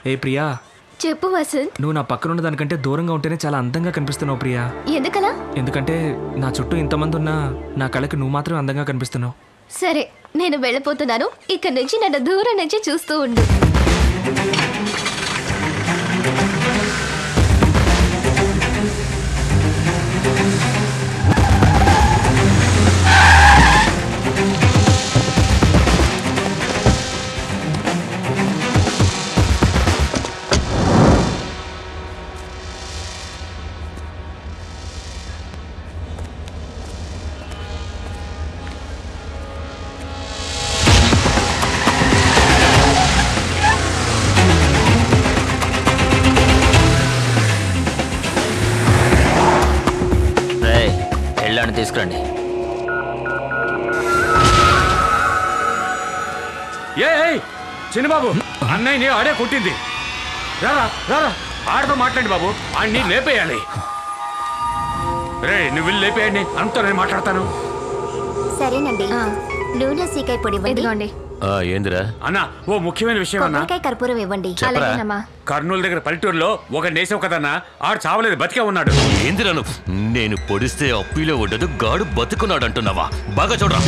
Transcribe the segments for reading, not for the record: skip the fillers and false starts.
ఏ ప్రియా, చెప్పు వసంత్. నువ్వు నా పక్కన ఉన్న దానికంటే దూరంగా ఉంటేనే చాలా అందంగా కనిపిస్తున్నావు ప్రియా. ఎందుకలా? ఎందుకంటే నా చుట్టూ ఇంతమంది ఉన్నా నా కళ్ళకి నువ్వు మాత్రం అందంగా కనిపిస్తున్నావు. సరే, నేను వెళ్ళిపోతున్నాను. ఇక్కడ నుంచి నన్ను దూరం నుంచి చూస్తూ ఉండు. తీసుకురండి. చిన్నబాబు, అన్నయ్యని ఆడే కొట్టింది. రారా రారా, ఆడతో మాట్లాడి బాబు, ఆడిని లేపేయాలి. రే, నువ్వు వెళ్ళి లేపేయండి, అంతా నేను మాట్లాడతాను. సరేనండి. నూనె సీకాయ పొడి ఇవ్వండి. ఏందిరా అన్న, ఓ ముఖ్యమైన విషయం అన్న. కర్పూరం ఇవ్వండి. కర్నూలు దగ్గర పల్లెటూరులో ఒక నేసం కదన్నా, ఆడు చావలేదు, బతికే ఉన్నాడు. ఏందిరా నువ్వు? నేను పొడిస్తే అప్పిలో ఉండదు, గాడు బతుకున్నాడు అంటున్నావా? బాగా చూడరా.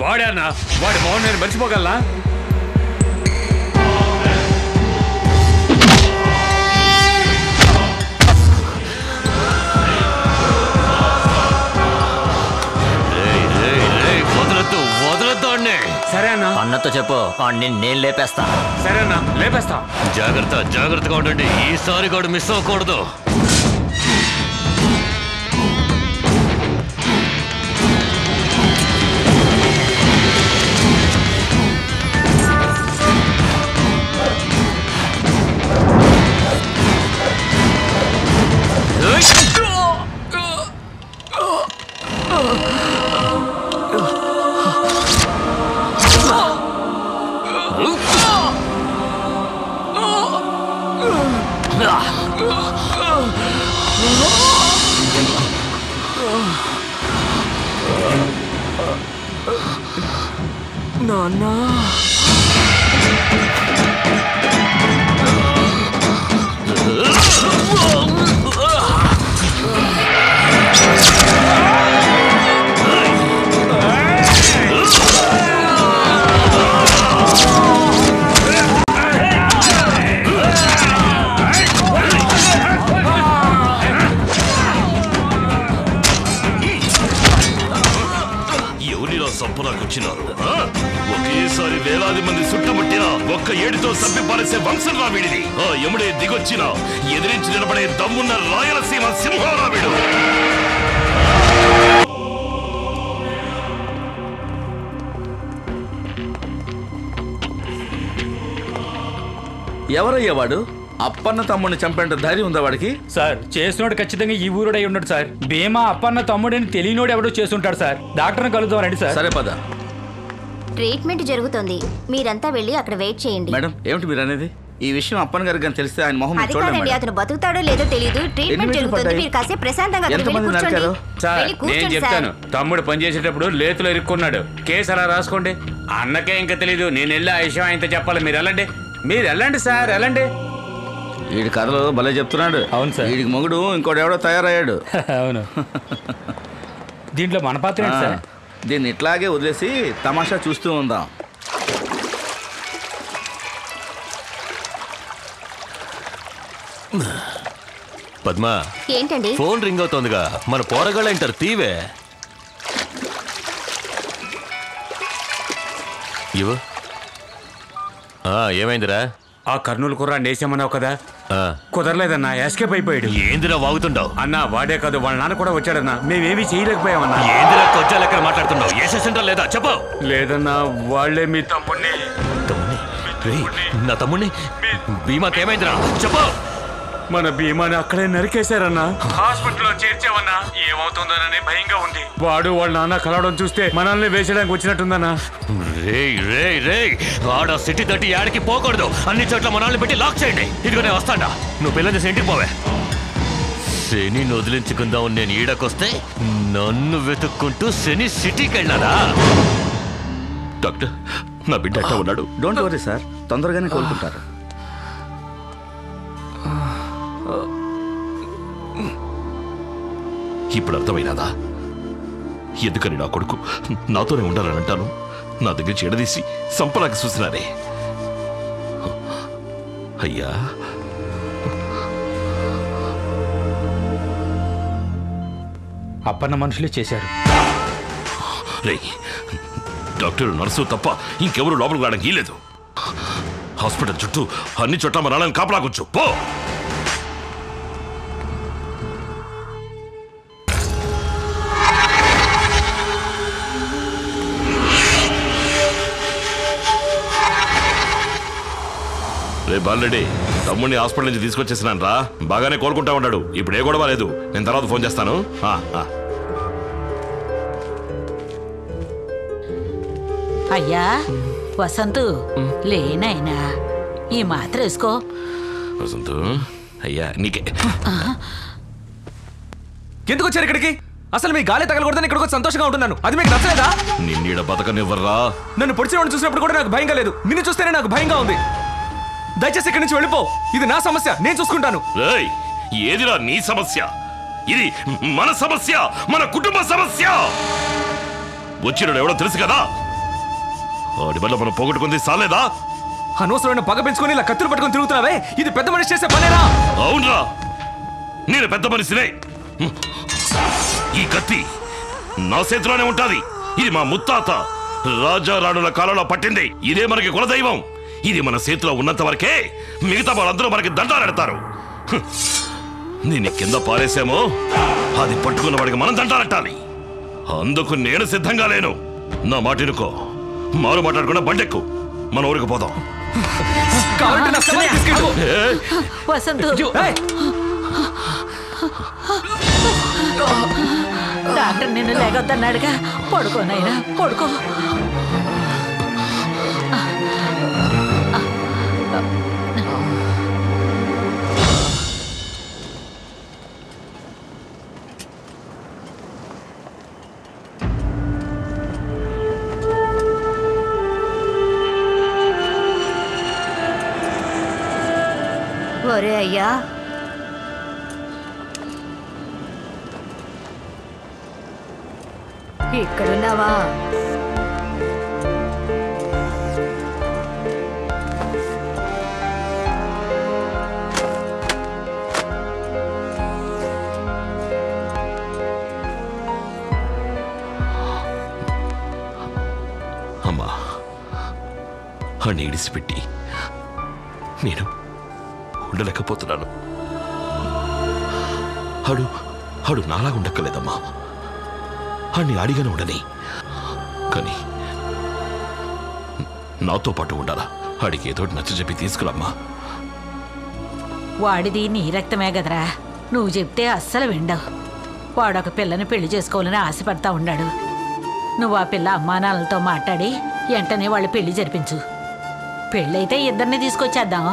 వాడే అన్న, వాడి మౌన్ నేను మర్చిపోగలనా? సరే అన్న. అన్నతో చెప్పు, నేను లేపేస్తా. సరే అన్న, లేపేస్తా. జాగ్రత్తగా ఉండండి, ఈసారి కూడా మిస్ అవ్వకూడదు. నాన్న, ఒకేసారి వేలాది మంది చుట్టుముట్టిన ఒక్క ఏడుతో సభ్య పారేసే వంశం రా వీడిది. ఆ యముడే దిగొచ్చిన ఎదిరించి నిలబడే దమ్మున్న రాయలసీమ సింహంరా వీడు. ఎవరయ్యా వాడు? అప్పన్న తమ్ముడిని చంపేంత ధైర్యం ఉందా వాడికి? సార్, చేసినోడు ఖచ్చితంగా ఈ ఊరుడై ఉన్నాడు సార్. భీమా అప్పన్న తమ్ముడిని తెలియనోడు ఎవడో చేస్తుంటాడు సార్. డాక్టర్ని కలుద్దాం రండి సార్. సరే పద. ట్రీట్మెంట్ జరుగుతుంది, మీరంతా వెళ్ళి అక్కడ వెయిట్ చేయండి. మేడం, ఏమిటి మీరు అనేది? ఈ విషయం అప్పన్న గారికి కానీ తెలిస్తే ఆయన మొహం చూడండి. అతను బతుకుతాడో లేదో తెలియదు. ట్రీట్మెంట్ జరుగుతుంది, మీరు కాసేపు ప్రశాంతంగా కూర్చోండి. సార్, నేను చెప్తాను. తమ్ముడు పనిచేసేటప్పుడు లేతులో ఇరుక్కున్నాడు. కేసు అలా రాసుకోండి. అన్నకే ఇంకా తెలీదు. నేను వెళ్ళి ఆ విషయం ఆయనతో చెప్పాలి. మీరు వెళ్ళండి సార్, వెళ్ళండి. వీడి కథలు భలే చెప్తున్నాడు. అవును సార్. వీడికి మొగుడు ఇంకోటి ఎవడో తయారయ్యాడు. అవును. దీంట్లో మన పాత్ర ఏంటి సార్? దీన్ని ఇట్లాగే వదిలేసి తమాషా చూస్తూ ఉందాం. పద్మా, ఏంటండి? ఫోన్ రింగ్ అవుతోందిగా, మన పోరగాళ్ళ ఇంటారు, తీవే. ఇవ్వు. ఏమైందిరా? ఆ కర్నూలు కుర్రా నేసేమన్నావు కదా, కుదరలేదన్నా, ఎస్కేప్ అయిపోయాడు. ఏందిరా వాగుతుండవు? అన్నా, వాడే కాదు, వాళ్ళ నాన్న కూడా వచ్చాడన్నా. మేమేమీ చేయలేకపోయామన్నా. ఏందిరా కొచ్చాలు ఎక్కడ మాట్లాడుతున్నావు? ఏసేసంటా లేదా చెప్పు. లేదన్నా, వాళ్ళే మీ తమ్ముడిని. నా తమ్ముడిని? భీమాకేమైందిరా చెప్పు. మన భీమాని అక్కడే నరికేశారన్నా. హాస్పిటల్లో చేర్చావన్నా. ఏమవుతుందోనని భయంగా ఉంది. వాడు వాళ్ళ నాన్న కలవడం చూస్తే మనల్ని వేసేయడానికి వచ్చినట్టుందన్నా. ఆడ సిటీ తట్టి యాడికి పోకూడదు. అన్ని చోట్ల మనల్ని పెట్టి లాక్ చేయండి. ఇదిగోనే వస్తాడా. నువ్వు పిల్లలు చేసి ఇంటికి పోవే. శని వదిలించుకుందాం నేను ఈడకొస్తే నన్ను వెతుక్కుంటూ శని సిటీకి వెళ్ళారా? డాక్టర్, నా బిడ్డ ఎట్లా ఉన్నాడు? డోంట్ వరీ సార్, తొందరగానే కోలుకుంటారు. ఇప్పుడు అర్థమైనదా ఎందుకని నా కొడుకు నాతోనే ఉండాలని అంటాను నా దగ్గర చెడదీసి సంపలాకి చూసినారే. అయ్యా అప్పన్న మనుషులే చేశారు. రే డాక్టర్ నర్సు తప్ప ఇంకెవరు లోపలికి రావడానికి వీలేదు. హాస్పిటల్ చుట్టూ అన్ని చోట్ల మన నాన్నని కాపలాకొచ్చు పో. రే బాలరెడ్డి తమ్ముడిని హాస్పిటల్ నుంచి తీసుకొచ్చేసినాను రా. బాగానే కోలుకుంటా ఉన్నాడు. ఇప్పుడు ఏ గొడవ లేదు. నేను తర్వాత ఫోన్ చేస్తాను. అయ్యా వసంతు లేనైనా ఈ మాత్ర వేసుకో. వసంతు అయ్యా నీకే. ఎందుకు వచ్చారు ఇక్కడికి? అసలు మీ గాలి తగలకూడదని ఇక్కడికి వచ్చి సంతోషంగా ఉంటున్నాను. అది మీకు నచ్చలేదా? నిన్నీడ బతకనివ్వర్రా. నన్ను పొడిచిన వాడిని చూసినప్పుడు కూడా నాకు భయంగా లేదు. నిన్ను చూస్తేనే నాకు భయంగా ఉంది. దయచేసి ఇక్కడి నుంచి వెళ్ళిపో. ఇది నా సమస్య, నేను చూసుకుంటాను. ఏదిరా నీ సమస్య? ఇది మన సమస్య, మన కుటుంబ సమస్య. వచ్చినాడు ఎవడో తెలుసు కదా. వాడి వల్ల మనం పోగొట్టుకుంది సాలేదా? అనవసరమైన పగ పెంచుకొని ఇలా కత్తులు పట్టుకొని తిరుగుతున్నావే, ఇది పెద్ద మనిషి చేసే పనేనా? అవునరా, నేను పెద్ద మనిషినే. ఈ కత్తి నా చేతిలోనే ఉంటాది. ఇది మా ముత్తాత రాజా రాణుల కాలంలో పట్టింది. ఇదే మనకి కులదైవం. ఇది మన చేతిలో ఉన్నంత వరకే మిగతా వాళ్ళందరూ మనకి దండాలెడతారు. దీన్ని కింద పారేసామో అది పట్టుకున్న వాడికి మనం దండాలెట్టాలి. అందుకు నేను సిద్ధంగా లేను. నా మాట ఇనుకో. మారు మాట్లాడకుండా బండెక్కు, మన ఊరికి పోదాం. వసంతు డాక్టర్ నిన్ను లేకొద్దన్నాడుగా. పడుకోనైనా పడుకో. ఒరే అయ్యా, ఇక్కడున్నావా? అమ్మా అని ఇడిసిపెట్టి నేను ఉండలేకపోతున్నాను. ఆడు నాలాగా ఉండక్కలేదమ్మా. ఆడిని అడిగానే ఉండని, కానీ నాతో పాటు ఉండాలా. ఆడికి ఏదో నచ్చ చెప్పి తీసుకురమ్మా. వాడిది నీ రక్తమే కదరా. నువ్వు చెప్తే అస్సలు విండవు. వాడొక పిల్లని పెళ్లి చేసుకోవాలని ఆశపడతా ఉన్నాడు. నువ్వు ఆ పిల్ల అమ్మానాలతో మాట్లాడి వెంటనే వాళ్ళు పెళ్లి జరిపించు. పెళ్ళైతే ఇద్దరిని తీసుకొచ్చేద్దాం.